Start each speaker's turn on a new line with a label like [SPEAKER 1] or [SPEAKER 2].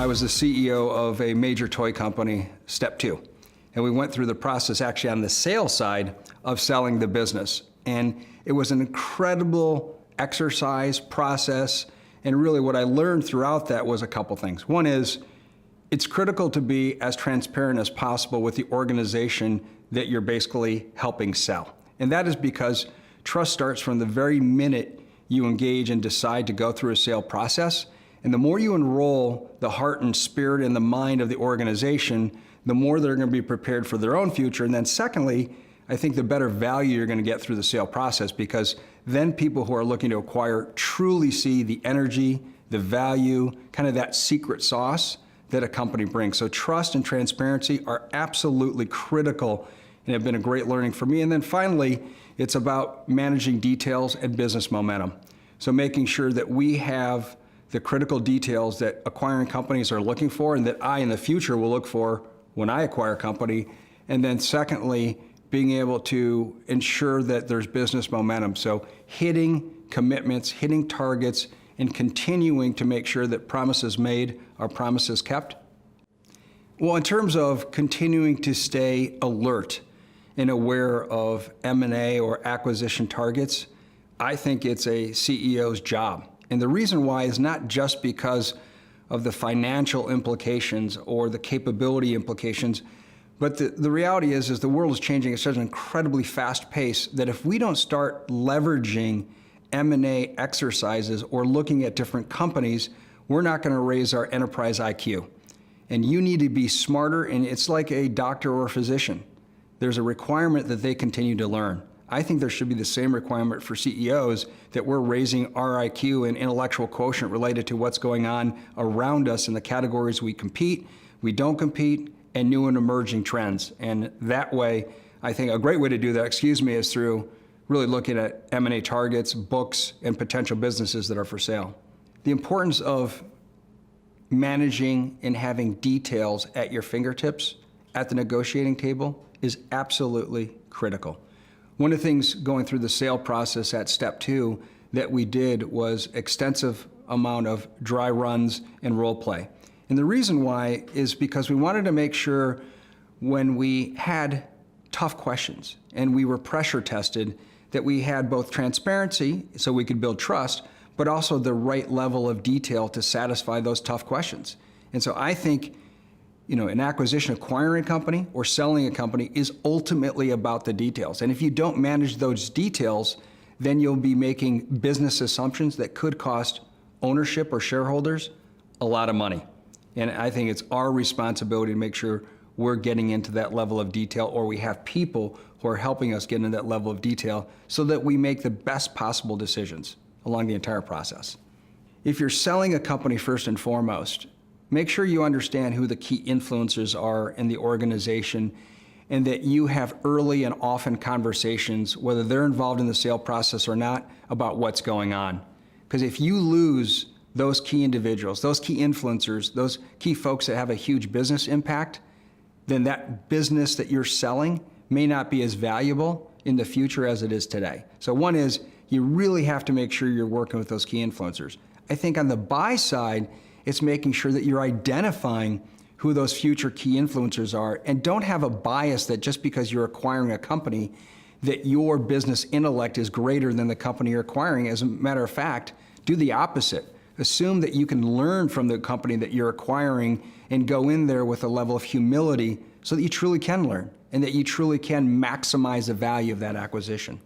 [SPEAKER 1] I was the CEO of a major toy company, step 2. And we went through the process actually on the sales side of selling the business. And it was an incredible exercise, process, and really what I learned throughout that was a couple things. One is, it's critical to be as transparent as possible with the organization that you're basically helping sell. And that is because trust starts from the very minute you engage and decide to go through a sale process. And the more you enroll the heart and spirit and the mind of the organization, the more they're going to be prepared for their own future. And then secondly, I think the better value you're going to get through the sale process, because then people who are looking to acquire truly see the energy, the value, kind of that secret sauce that a company brings. So trust and transparency are absolutely critical and have been a great learning for me. And then finally, it's about managing details and business momentum. So making sure that we have the critical details that acquiring companies are looking for and that I in the future will look for when I acquire a company. And then secondly, being able to ensure that there's business momentum. So hitting commitments, hitting targets, and continuing to make sure that promises made are promises kept. Well, in terms of continuing to stay alert and aware of M&A or acquisition targets, I think it's a CEO's job. And the reason why is not just because of the financial implications or the capability implications, but the reality is the world is changing at such an incredibly fast pace that if we don't start leveraging M&A exercises or looking at different companies, we're not going to raise our enterprise IQ. And you need to be smarter, and it's like a doctor or a physician. There's a requirement that they continue to learn. I think there should be the same requirement for CEOs, that we're raising our IQ and intellectual quotient related to what's going on around us in the categories we compete, we don't compete, and new and emerging trends. And that way, I think a great way to do that, is through really looking at M&A targets, books, and potential businesses that are for sale. The importance of managing and having details at your fingertips at the negotiating table is absolutely critical. One of the things going through the sale process at step 2 that we did was extensive amount of dry runs and role play. And the reason why is because we wanted to make sure when we had tough questions and we were pressure tested, that we had both transparency so we could build trust, but also the right level of detail to satisfy those tough questions. And so I think, an acquisition, acquiring a company or selling a company is ultimately about the details. And if you don't manage those details, then you'll be making business assumptions that could cost ownership or shareholders a lot of money. And I think it's our responsibility to make sure we're getting into that level of detail, or we have people who are helping us get into that level of detail so that we make the best possible decisions along the entire process. If you're selling a company first and foremost, make sure you understand who the key influencers are in the organization and that you have early and often conversations, whether they're involved in the sale process or not, about what's going on. Because if you lose those key individuals, those key influencers, those key folks that have a huge business impact, then that business that you're selling may not be as valuable in the future as it is today. So one is, you really have to make sure you're working with those key influencers. I think on the buy side, it's making sure that you're identifying who those future key influencers are, and don't have a bias that just because you're acquiring a company, that your business intellect is greater than the company you're acquiring. As a matter of fact, do the opposite. Assume that you can learn from the company that you're acquiring and go in there with a level of humility so that you truly can learn and that you truly can maximize the value of that acquisition.